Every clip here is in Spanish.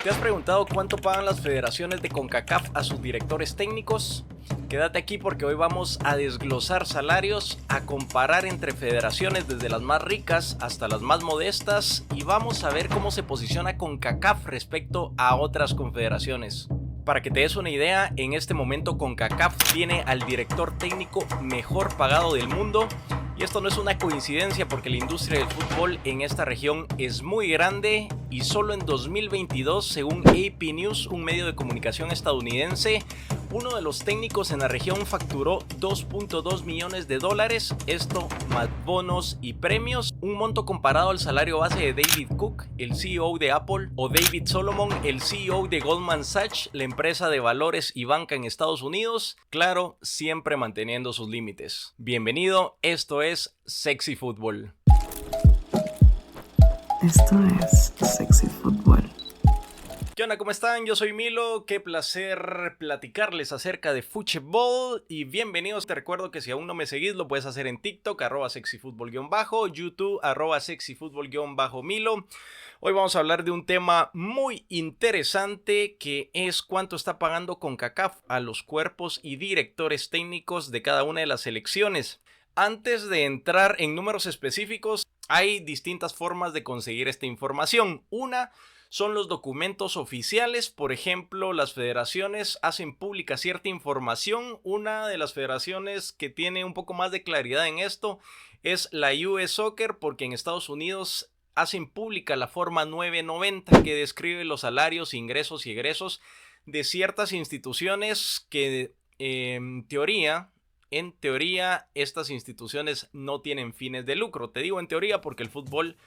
¿Te has preguntado cuánto pagan las federaciones de CONCACAF a sus directores técnicos? Quédate aquí porque hoy vamos a desglosar salarios, a comparar entre federaciones desde las más ricas hasta las más modestas y vamos a ver cómo se posiciona CONCACAF respecto a otras confederaciones. Para que te des una idea, en este momento CONCACAF tiene al director técnico mejor pagado del mundo. Y esto no es una coincidencia porque la industria del fútbol en esta región es muy grande y solo en 2022, según AP News, un medio de comunicación estadounidense, uno de los técnicos en la región facturó $2.2 millones, esto más bonos y premios, un monto comparado al salario base de David Cook, el CEO de Apple, o David Solomon, el CEO de Goldman Sachs, la empresa de valores y banca en Estados Unidos, claro, siempre manteniendo sus límites. Bienvenido, esto es Sexy Fútbol. Esto es Sexy Fútbol. ¿Qué onda? ¿Cómo están? Yo soy Milo, qué placer platicarles acerca de fútbol y bienvenidos. Te recuerdo que si aún no me seguís lo puedes hacer en TikTok, @sexyfutbol_, YouTube, @sexyfutbol_Milo. Hoy vamos a hablar de un tema muy interesante que es cuánto está pagando CONCACAF a los cuerpos y directores técnicos de cada una de las selecciones. Antes de entrar en números específicos, hay distintas formas de conseguir esta información. Una son los documentos oficiales. Por ejemplo, las federaciones hacen pública cierta información. Una de las federaciones que tiene un poco más de claridad en esto es la US Soccer, porque en Estados Unidos hacen pública la forma 990 que describe los salarios, ingresos y egresos de ciertas instituciones que en teoría estas instituciones no tienen fines de lucro. Te digo en teoría porque el fútbol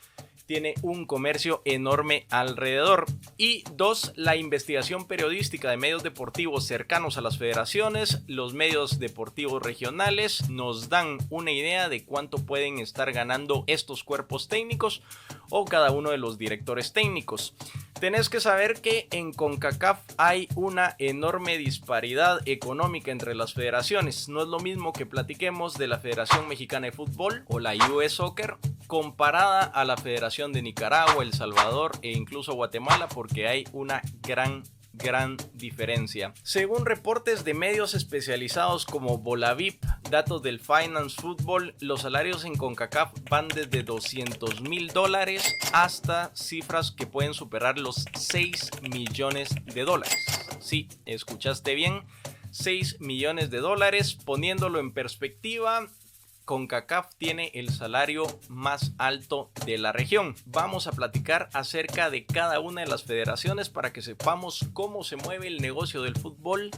tiene un comercio enorme alrededor. Y dos, la investigación periodística de medios deportivos cercanos a las federaciones. Los medios deportivos regionales nos dan una idea de cuánto pueden estar ganando estos cuerpos técnicos o cada uno de los directores técnicos. Tenés que saber que en CONCACAF hay una enorme disparidad económica entre las federaciones. No es lo mismo que platiquemos de la Federación Mexicana de Fútbol o la US Soccer comparada a la Federación de Nicaragua, El Salvador e incluso Guatemala, porque hay una gran diferencia. Según reportes de medios especializados como Bolavip, datos del Finance Football, los salarios en CONCACAF van desde $200,000 hasta cifras que pueden superar los $6 millones. Sí, escuchaste bien, $6 millones. Poniéndolo en perspectiva, CONCACAF tiene el salario más alto de la región. Vamos a platicar acerca de cada una de las federaciones para que sepamos cómo se mueve el negocio del fútbol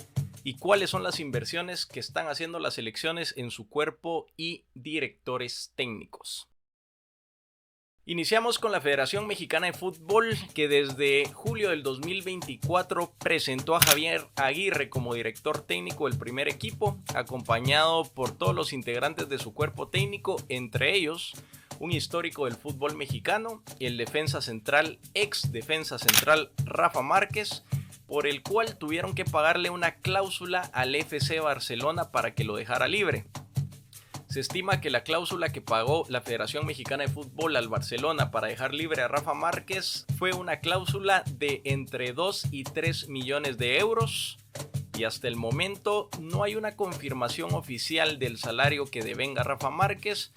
y cuáles son las inversiones que están haciendo las selecciones en su cuerpo y directores técnicos. Iniciamos con la Federación Mexicana de Fútbol, que desde julio del 2024 presentó a Javier Aguirre como director técnico del primer equipo, acompañado por todos los integrantes de su cuerpo técnico, entre ellos un histórico del fútbol mexicano, el ex defensa central Rafa Márquez, por el cual tuvieron que pagarle una cláusula al FC Barcelona para que lo dejara libre. Se estima que la cláusula que pagó la Federación Mexicana de Fútbol al Barcelona para dejar libre a Rafa Márquez fue una cláusula de entre 2 y 3 millones de euros. Y hasta el momento no hay una confirmación oficial del salario que devenga Rafa Márquez,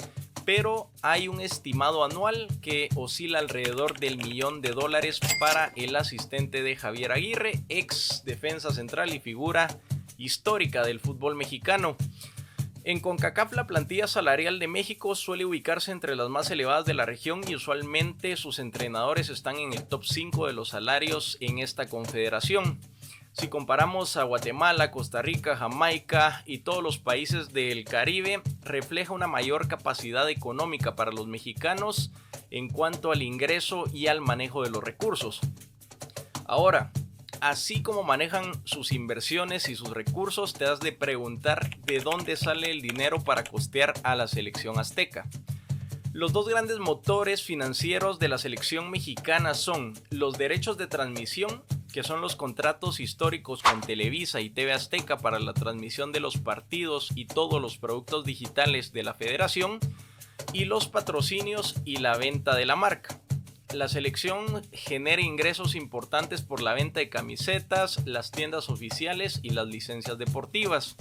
pero hay un estimado anual que oscila alrededor del $1 millón para el asistente de Javier Aguirre, ex defensa central y figura histórica del fútbol mexicano. En CONCACAF la plantilla salarial de México suele ubicarse entre las más elevadas de la región y usualmente sus entrenadores están en el top 5 de los salarios en esta confederación. Si comparamos a Guatemala, Costa Rica, Jamaica y todos los países del Caribe, refleja una mayor capacidad económica para los mexicanos en cuanto al ingreso y al manejo de los recursos. Ahora, así como manejan sus inversiones y sus recursos, te has de preguntar de dónde sale el dinero para costear a la selección azteca. Los dos grandes motores financieros de la selección mexicana son los derechos de transmisión, que son los contratos históricos con Televisa y TV Azteca para la transmisión de los partidos y todos los productos digitales de la federación, y los patrocinios y la venta de la marca. la selección genera ingresos importantes por la venta de camisetas, las tiendas oficiales y las licencias deportivas.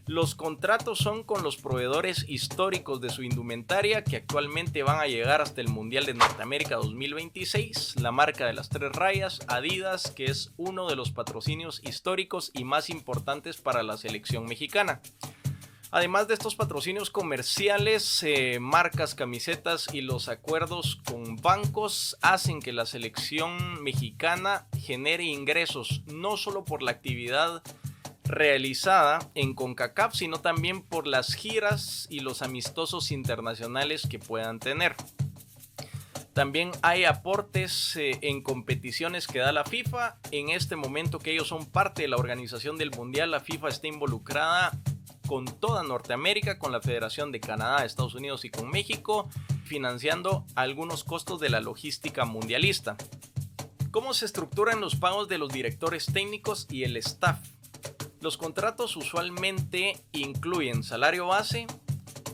Los contratos son con los proveedores históricos de su indumentaria, que actualmente van a llegar hasta el Mundial de Norteamérica 2026, la marca de las 3 rayas, Adidas, que es uno de los patrocinios históricos y más importantes para la selección mexicana. Además de estos patrocinios comerciales, marcas, camisetas y los acuerdos con bancos hacen que la selección mexicana genere ingresos no solo por la actividad realizada en CONCACAF, sino también por las giras y los amistosos internacionales que puedan tener. También hay aportes en competiciones que da la FIFA. En este momento que ellos son parte de la organización del Mundial, la FIFA está involucrada con toda Norteamérica, con la Federación de Canadá, Estados Unidos y con México, financiando algunos costos de la logística mundialista. ¿Cómo se estructuran los pagos de los directores técnicos y el staff? Los contratos usualmente incluyen salario base,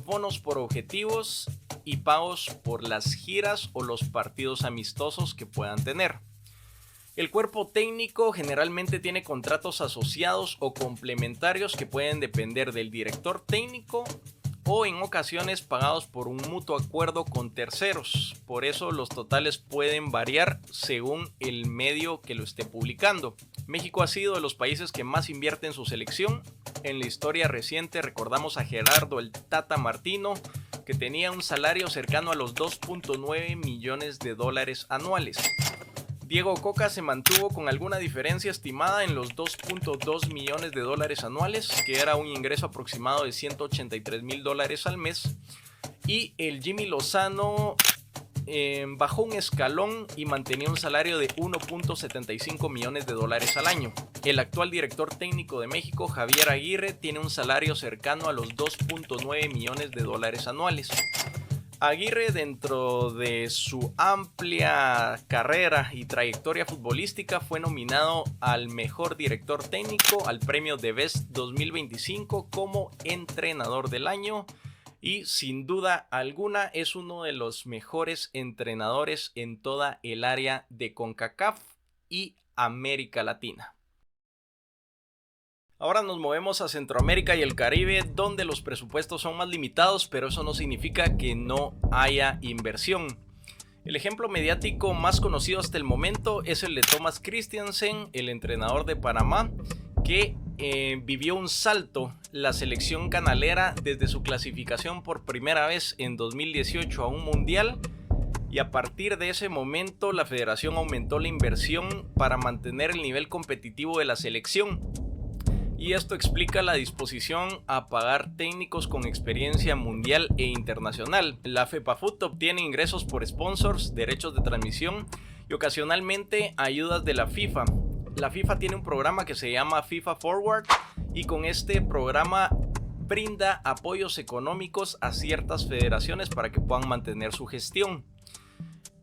bonos por objetivos y pagos por las giras o los partidos amistosos que puedan tener. El cuerpo técnico generalmente tiene contratos asociados o complementarios que pueden depender del director técnico o en ocasiones pagados por un mutuo acuerdo con terceros. Por eso los totales pueden variar según el medio que lo esté publicando. México ha sido de los países que más invierte en su selección. En la historia reciente recordamos a Gerardo el Tata Martino, que tenía un salario cercano a los 2.9 millones de dólares anuales. Diego Coca se mantuvo con alguna diferencia estimada en los 2.2 millones de dólares anuales, que era un ingreso aproximado de 183 mil dólares al mes. Y el Jimmy Lozano bajó un escalón y mantenía un salario de 1.75 millones de dólares al año. El actual director técnico de México, Javier Aguirre, tiene un salario cercano a los 2.9 millones de dólares anuales. Aguirre, dentro de su amplia carrera y trayectoria futbolística, fue nominado al mejor director técnico, al premio The Best 2025 como entrenador del año, y sin duda alguna es uno de los mejores entrenadores en toda el área de CONCACAF y América Latina. Ahora nos movemos a Centroamérica y el Caribe, donde los presupuestos son más limitados, pero eso no significa que no haya inversión. El ejemplo mediático más conocido hasta el momento es el de Thomas Christiansen, el entrenador de Panamá, que vivió un salto la selección canalera desde su clasificación por primera vez en 2018 a un mundial, y a partir de ese momento la federación aumentó la inversión para mantener el nivel competitivo de la selección. Y esto explica la disposición a pagar técnicos con experiencia mundial e internacional. La FEPAFUT obtiene ingresos por sponsors, derechos de transmisión y ocasionalmente ayudas de la FIFA. La FIFA tiene un programa que se llama FIFA Forward, y con este programa brinda apoyos económicos a ciertas federaciones para que puedan mantener su gestión.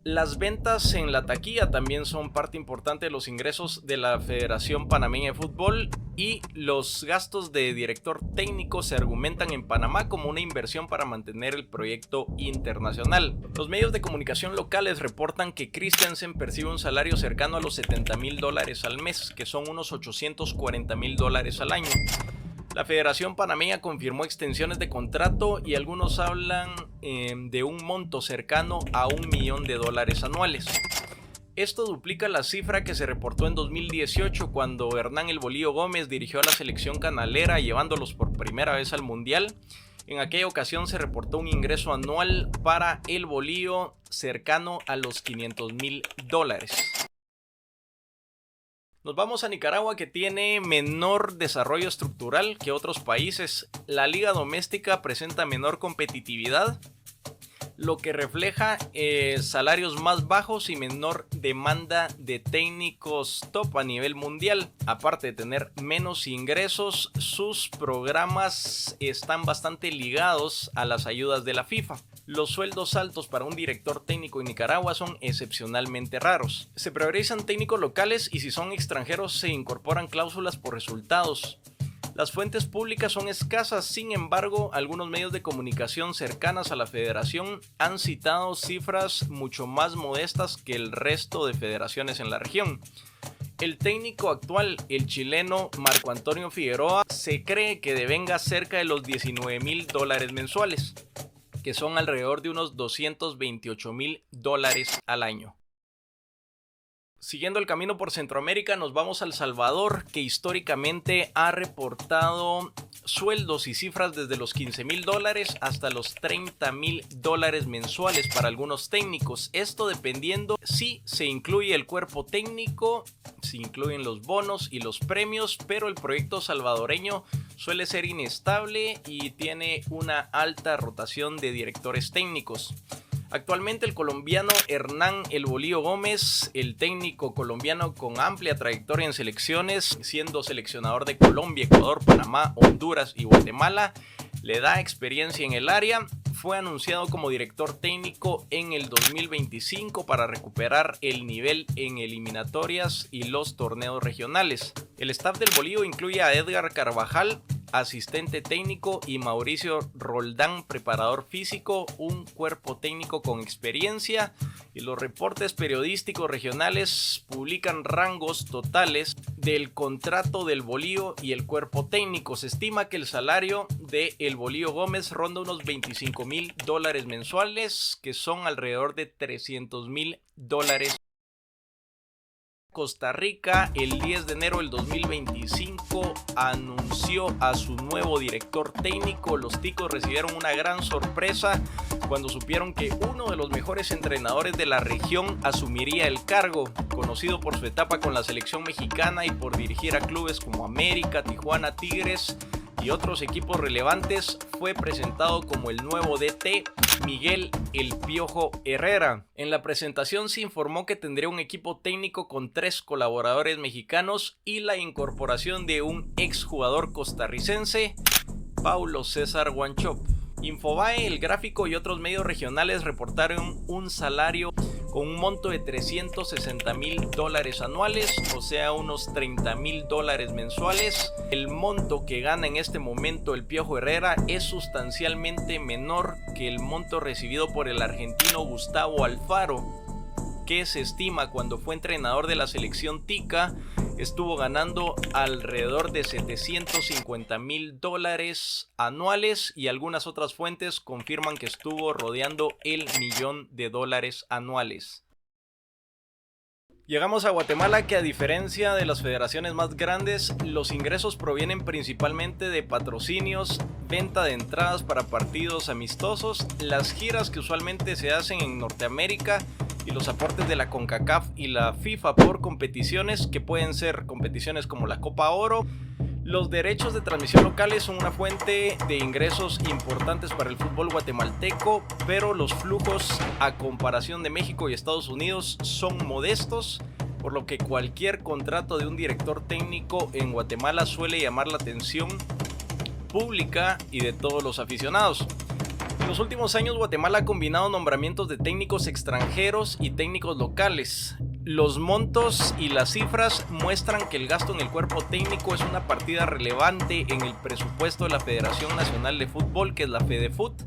Las ventas en la taquilla también son parte importante de los ingresos de la Federación Panameña de Fútbol, y los gastos de director técnico se argumentan en Panamá como una inversión para mantener el proyecto internacional. Los medios de comunicación locales reportan que Christiansen percibe un salario cercano a los 70 mil dólares al mes, que son unos 840 mil dólares al año. La Federación Panameña confirmó extensiones de contrato y algunos hablan de un monto cercano a $1 millón anuales. Esto duplica la cifra que se reportó en 2018 cuando Hernán El Bolillo Gómez dirigió a la selección canalera llevándolos por primera vez al Mundial. En aquella ocasión se reportó un ingreso anual para El Bolillo cercano a los $500,000. Nos vamos a Nicaragua, que tiene menor desarrollo estructural que otros países. La liga doméstica presenta menor competitividad, lo que refleja salarios más bajos y menor demanda de técnicos top a nivel mundial. Aparte de tener menos ingresos, sus programas están bastante ligados a las ayudas de la FIFA. Los sueldos altos para un director técnico en Nicaragua son excepcionalmente raros. Se priorizan técnicos locales y si son extranjeros se incorporan cláusulas por resultados. Las fuentes públicas son escasas, sin embargo, algunos medios de comunicación cercanas a la federación han citado cifras mucho más modestas que el resto de federaciones en la región. El técnico actual, el chileno Marco Antonio Figueroa, se cree que devenga cerca de los $19,000 mensuales, que son alrededor de unos $228,000 al año. Siguiendo el camino por Centroamérica, nos vamos a El Salvador, que históricamente ha reportado sueldos y cifras desde los $15,000 hasta los $30,000 mensuales para algunos técnicos. Esto dependiendo si se incluye el cuerpo técnico, si incluyen los bonos y los premios, pero el proyecto salvadoreño suele ser inestable y tiene una alta rotación de directores técnicos. Actualmente el colombiano Hernán El Bolillo Gómez, el técnico colombiano con amplia trayectoria en selecciones, siendo seleccionador de Colombia, Ecuador, Panamá, Honduras y Guatemala, le da experiencia en el área. Fue anunciado como director técnico en el 2025 para recuperar el nivel en eliminatorias y los torneos regionales. El staff del Bolillo incluye a Edgar Carvajal, asistente técnico, y Mauricio Roldán, preparador físico, un cuerpo técnico con experiencia, y los reportes periodísticos regionales publican rangos totales del contrato del Bolillo y el cuerpo técnico. Se estima que el salario de El Bolillo Gómez ronda unos $25,000 mensuales, que son alrededor de $300,000. Costa Rica, el 10 de enero del 2025, anunció a su nuevo director técnico. Los ticos recibieron una gran sorpresa cuando supieron que uno de los mejores entrenadores de la región asumiría el cargo. Conocido por su etapa con la selección mexicana y por dirigir a clubes como América, Tijuana, Tigres y otros equipos relevantes, fue presentado como el nuevo DT, Miguel El Piojo Herrera. En la presentación se informó que tendría un equipo técnico con 3 colaboradores mexicanos y la incorporación de un exjugador costarricense, Paulo César Wanchope. Infobae, El Gráfico y otros medios regionales reportaron un salario con un monto de $360,000 anuales, o sea unos $30,000 mensuales. El monto que gana en este momento el Piojo Herrera es sustancialmente menor que el monto recibido por el argentino Gustavo Alfaro, que se estima cuando fue entrenador de la selección tica estuvo ganando alrededor de $750,000 anuales, y algunas otras fuentes confirman que estuvo rodeando el $1,000,000 anuales. Llegamos a Guatemala, que a diferencia de las federaciones más grandes, los ingresos provienen principalmente de patrocinios, venta de entradas para partidos amistosos, las giras que usualmente se hacen en Norteamérica y los aportes de la CONCACAF y la FIFA por competiciones que pueden ser competiciones como la Copa Oro. Los derechos de transmisión locales son una fuente de ingresos importantes para el fútbol guatemalteco, pero los flujos a comparación de México y Estados Unidos son modestos, por lo que cualquier contrato de un director técnico en Guatemala suele llamar la atención pública y de todos los aficionados. En los últimos años, Guatemala ha combinado nombramientos de técnicos extranjeros y técnicos locales. Los montos y las cifras muestran que el gasto en el cuerpo técnico es una partida relevante en el presupuesto de la Federación Nacional de Fútbol, que es la FEDEFUT,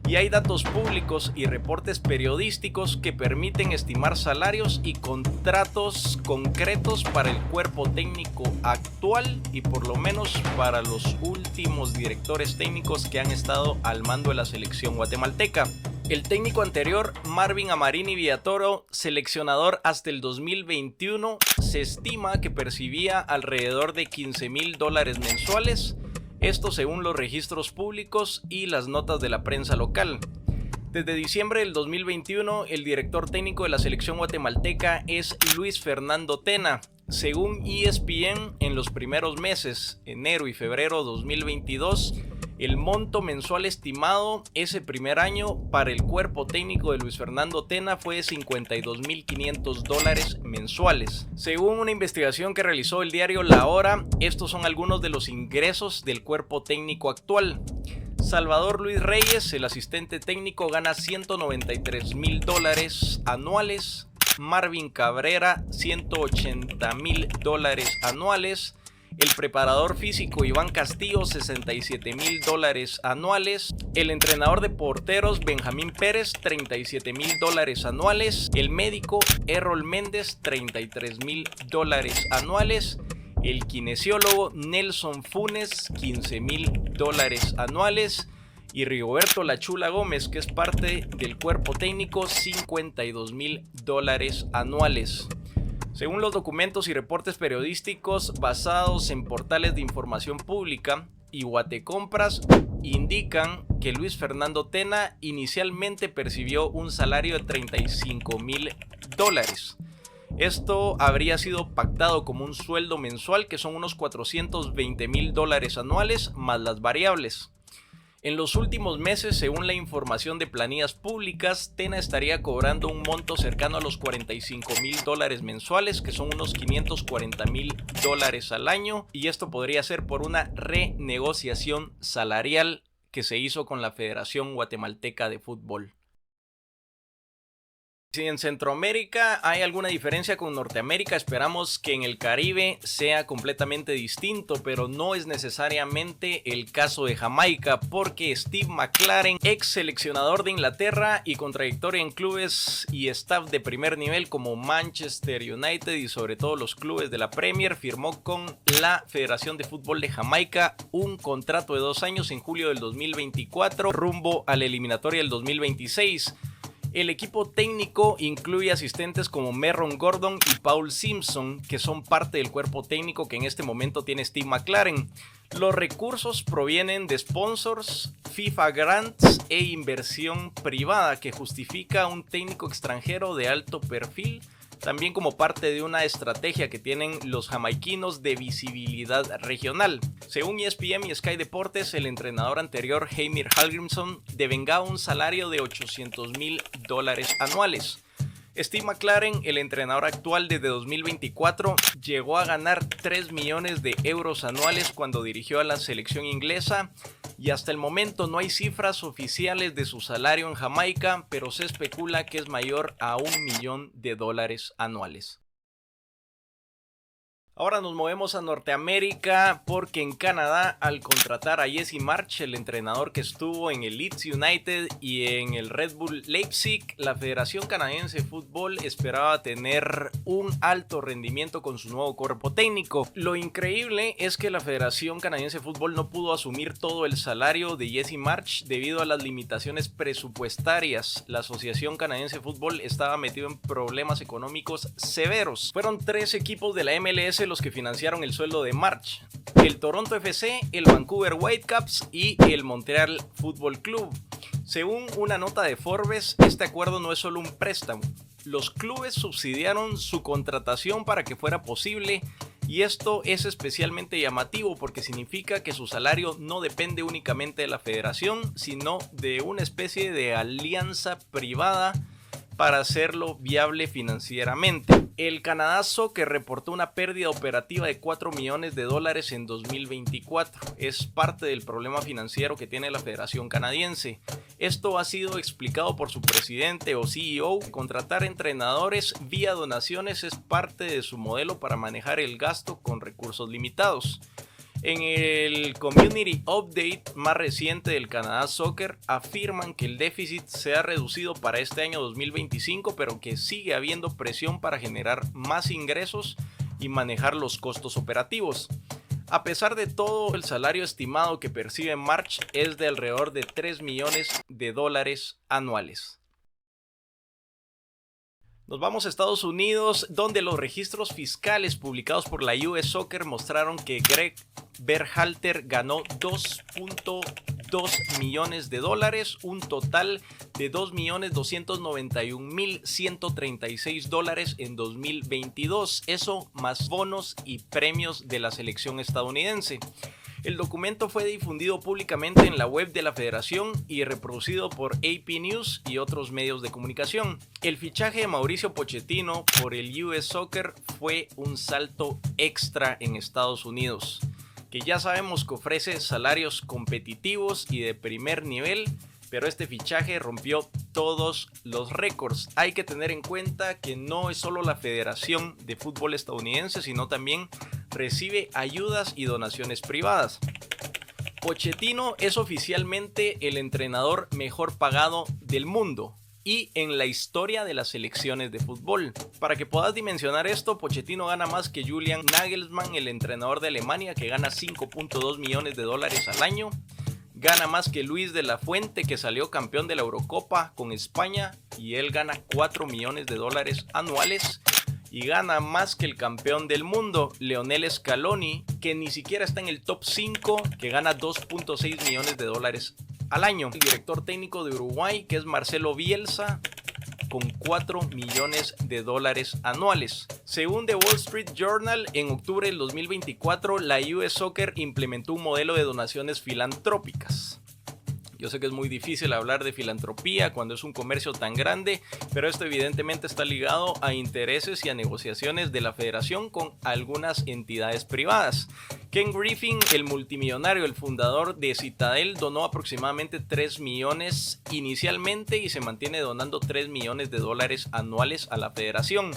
y hay datos públicos y reportes periodísticos que permiten estimar salarios y contratos concretos para el cuerpo técnico actual y por lo menos para los últimos directores técnicos que han estado al mando de la selección guatemalteca. El técnico anterior, Marvin Amarini Villatoro, seleccionador hasta el 2021, se estima que percibía alrededor de $15,000 mensuales, esto según los registros públicos y las notas de la prensa local. Desde diciembre del 2021, el director técnico de la selección guatemalteca es Luis Fernando Tena. Según ESPN, en los primeros meses, enero y febrero de 2022, el monto mensual estimado ese primer año para el cuerpo técnico de Luis Fernando Tena fue de $52,500 mensuales. Según una investigación que realizó el diario La Hora, estos son algunos de los ingresos del cuerpo técnico actual. Salvador Luis Reyes, el asistente técnico, gana $193,000 anuales. Marvin Cabrera, $180,000 anuales. El preparador físico Iván Castillo, $67,000 anuales. El entrenador de porteros Benjamín Pérez, $37,000 anuales. El médico Errol Méndez, $33,000 anuales. El kinesiólogo Nelson Funes, $15,000 anuales. Y Rigoberto La Chula Gómez, que es parte del cuerpo técnico, $52,000 anuales. Según los documentos y reportes periodísticos basados en portales de información pública y Guatecompras, indican que Luis Fernando Tena inicialmente percibió un salario de $35,000. Esto habría sido pactado como un sueldo mensual, que son unos $420,000 anuales más las variables. En los últimos meses, según la información de planillas públicas, Tena estaría cobrando un monto cercano a los $45,000 mensuales, que son unos $540,000 al año, y esto podría ser por una renegociación salarial que se hizo con la Federación Guatemalteca de Fútbol. Si en Centroamérica hay alguna diferencia con Norteamérica, esperamos que en el Caribe sea completamente distinto, pero no es necesariamente el caso de Jamaica, porque Steve McClaren, ex seleccionador de Inglaterra y con trayectoria en clubes y staff de primer nivel como Manchester United y sobre todo los clubes de la Premier, firmó con la Federación de Fútbol de Jamaica un contrato de 2 años en julio del 2024 rumbo a la eliminatoria del 2026. El equipo técnico incluye asistentes como Merron Gordon y Paul Simpson, que son parte del cuerpo técnico que en este momento tiene Steve McClaren. Los recursos provienen de sponsors, FIFA grants e inversión privada que justifica un técnico extranjero de alto perfil, también como parte de una estrategia que tienen los jamaiquinos de visibilidad regional. Según ESPN y Sky Deportes, el entrenador anterior, Heimir Hallgrímsson, devengaba un salario de $800,000 anuales. Steve McClaren, el entrenador actual desde 2024, llegó a ganar 3 millones de euros anuales cuando dirigió a la selección inglesa, y hasta el momento no hay cifras oficiales de su salario en Jamaica, pero se especula que es mayor a $1 millón anuales. Ahora nos movemos a Norteamérica, porque en Canadá, al contratar a Jesse Marsch, el entrenador que estuvo en el Leeds United y en el Red Bull Leipzig, la Federación Canadiense de Fútbol esperaba tener un alto rendimiento con su nuevo cuerpo técnico. Lo increíble es que la Federación Canadiense de Fútbol no pudo asumir todo el salario de Jesse Marsch debido a las limitaciones presupuestarias. La Asociación Canadiense de Fútbol estaba metido en problemas económicos severos. Fueron 3 equipos de la MLS los que financiaron el sueldo de Marsch: el Toronto FC, el Vancouver Whitecaps y el Montreal Football Club. Según una nota de Forbes, este acuerdo no es solo un préstamo. Los clubes subsidiaron su contratación para que fuera posible, y esto es especialmente llamativo porque significa que su salario no depende únicamente de la federación, sino de una especie de alianza privada para hacerlo viable financieramente. El Canadá Soccer reportó una pérdida operativa de $4 millones en 2024. Es parte del problema financiero que tiene la Federación Canadiense. Esto ha sido explicado por su presidente o CEO. Contratar entrenadores vía donaciones es parte de su modelo para manejar el gasto con recursos limitados. En el Community Update más reciente del Canadá Soccer afirman que el déficit se ha reducido para este año 2025, pero que sigue habiendo presión para generar más ingresos y manejar los costos operativos. A pesar de todo, el salario estimado que percibe Marsch es de alrededor de $3 millones anuales. Nos vamos a Estados Unidos, donde los registros fiscales publicados por la US Soccer mostraron que Greg Berhalter ganó $2.2 millones, un total de $2.291.136 en 2022, eso más bonos y premios de la selección estadounidense. El documento fue difundido públicamente en la web de la federación y reproducido por AP News y otros medios de comunicación. El fichaje de Mauricio Pochettino por el US Soccer fue un salto extra en Estados Unidos, que ya sabemos que ofrece salarios competitivos y de primer nivel, pero este fichaje rompió todos los récords. Hay que tener en cuenta que no es solo la Federación de Fútbol estadounidense, sino también recibe ayudas y donaciones privadas. Pochettino es oficialmente el entrenador mejor pagado del mundo y en la historia de las selecciones de fútbol. Para que puedas dimensionar esto, Pochettino gana más que Julian Nagelsmann, el entrenador de Alemania, que gana $5.2 millones al año. Gana más que Luis de la Fuente, que salió campeón de la Eurocopa con España, y él gana $4 millones anuales. Y gana más que el campeón del mundo, Lionel Scaloni, que ni siquiera está en el top 5, que gana $2.6 millones al año. El director técnico de Uruguay, que es Marcelo Bielsa, con $4 millones anuales. Según The Wall Street Journal, en octubre del 2024, la US Soccer implementó un modelo de donaciones filantrópicas. Yo sé que es muy difícil hablar de filantropía cuando es un comercio tan grande, pero esto evidentemente está ligado a intereses y a negociaciones de la federación con algunas entidades privadas. Ken Griffin, el multimillonario, el fundador de Citadel, donó aproximadamente $3 millones inicialmente y se mantiene donando $3 millones anuales a la federación.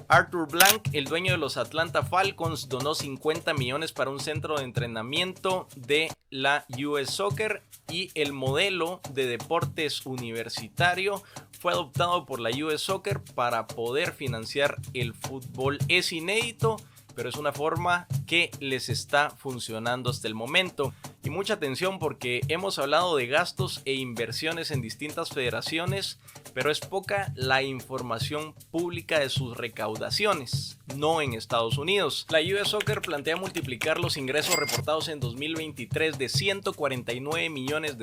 Arthur Blank, el dueño de los Atlanta Falcons, donó 50 millones para un centro de entrenamiento de la US Soccer, y el modelo de deportes universitario fue adoptado por la US Soccer para poder financiar el fútbol. Es inédito, pero es una forma que les está funcionando hasta el momento. Y mucha atención, porque hemos hablado de gastos e inversiones en distintas federaciones, pero es poca la información pública de sus recaudaciones, no en Estados Unidos. La US Soccer plantea multiplicar los ingresos reportados en 2023 de $149 millones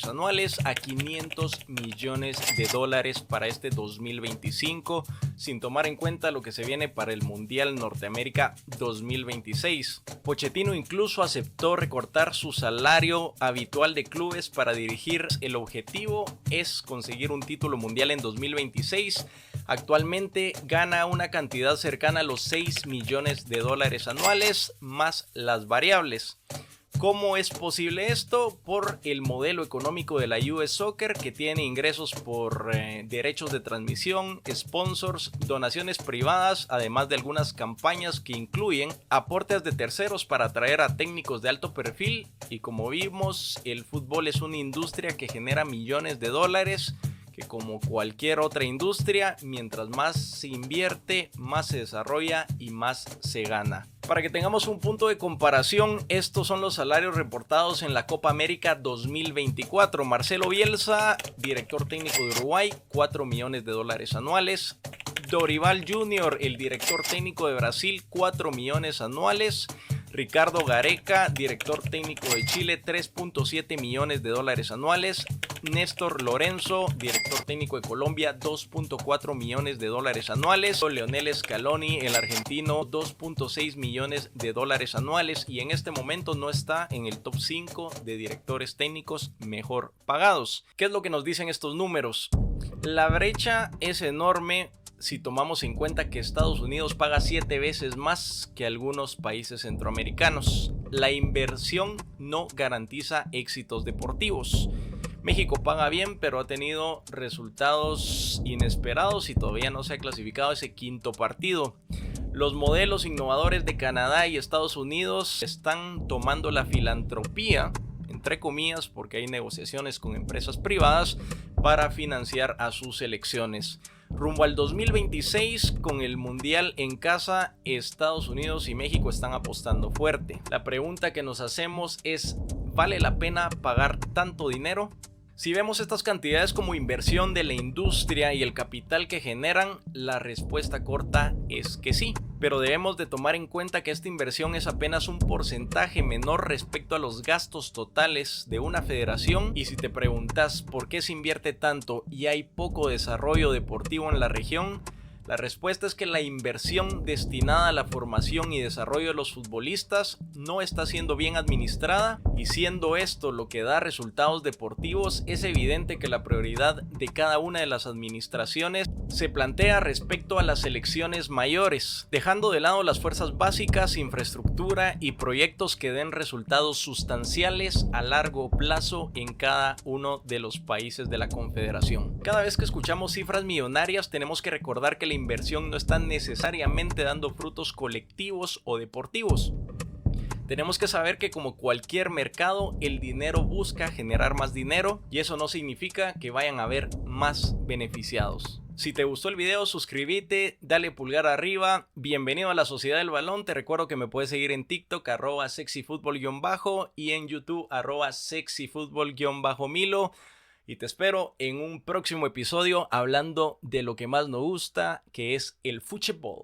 anuales a $500 millones para este 2025, sin tomar en cuenta lo que se viene para el Mundial Norteamérica 2026. Pochettino incluso aceptó recortar su salario habitual de clubes para dirigir. El objetivo es conseguir un título mundial en 2026. Actualmente gana una cantidad cercana a los $6 millones anuales más las variables. ¿Cómo es posible esto? Por el modelo económico de la US Soccer, que tiene ingresos por derechos de transmisión, sponsors, donaciones privadas, además de algunas campañas que incluyen aportes de terceros para atraer a técnicos de alto perfil. Y como vimos, el fútbol es una industria que genera millones de dólares, que como cualquier otra industria, mientras más se invierte, más se desarrolla y más se gana. Para que tengamos un punto de comparación, estos son los salarios reportados en la Copa América 2024. Marcelo Bielsa, director técnico de Uruguay, $4 millones anuales. Dorival Jr., el director técnico de Brasil, $4 millones anuales. Ricardo Gareca, director técnico de Chile, $3.7 millones anuales. Néstor Lorenzo, director técnico de Colombia, $2.4 millones anuales. Lionel Scaloni, el argentino, $2.6 millones anuales, y en este momento no está en el top 5 de directores técnicos mejor pagados. ¿Qué es lo que nos dicen estos números? La brecha es enorme si tomamos en cuenta que Estados Unidos paga 7 veces más que algunos países centroamericanos. La inversión no garantiza éxitos deportivos. México paga bien, pero ha tenido resultados inesperados y todavía no se ha clasificado ese quinto partido. Los modelos innovadores de Canadá y Estados Unidos están tomando la filantropía, entre comillas, porque hay negociaciones con empresas privadas para financiar a sus selecciones. Rumbo al 2026, con el Mundial en casa, Estados Unidos y México están apostando fuerte. La pregunta que nos hacemos es, ¿vale la pena pagar tanto dinero? Si vemos estas cantidades como inversión de la industria y el capital que generan, la respuesta corta es que sí. Pero debemos de tomar en cuenta que esta inversión es apenas un porcentaje menor respecto a los gastos totales de una federación. Y si te preguntas por qué se invierte tanto y hay poco desarrollo deportivo en la región, la respuesta es que la inversión destinada a la formación y desarrollo de los futbolistas no está siendo bien administrada, y siendo esto lo que da resultados deportivos, es evidente que la prioridad de cada una de las administraciones se plantea respecto a las selecciones mayores, dejando de lado las fuerzas básicas, infraestructura y proyectos que den resultados sustanciales a largo plazo en cada uno de los países de la Confederación. Cada vez que escuchamos cifras millonarias, tenemos que recordar que la la inversión no está necesariamente dando frutos colectivos o deportivos. Tenemos que saber que como cualquier mercado, el dinero busca generar más dinero y eso no significa que vayan a haber más beneficiados. Si te gustó el video, suscríbete, dale pulgar arriba. Bienvenido a la Sociedad del Balón. Te recuerdo que me puedes seguir en TikTok @sexyfutbol_ y en YouTube @sexyfutbol_ Y te espero en un próximo episodio hablando de lo que más nos gusta, que es el fútbol.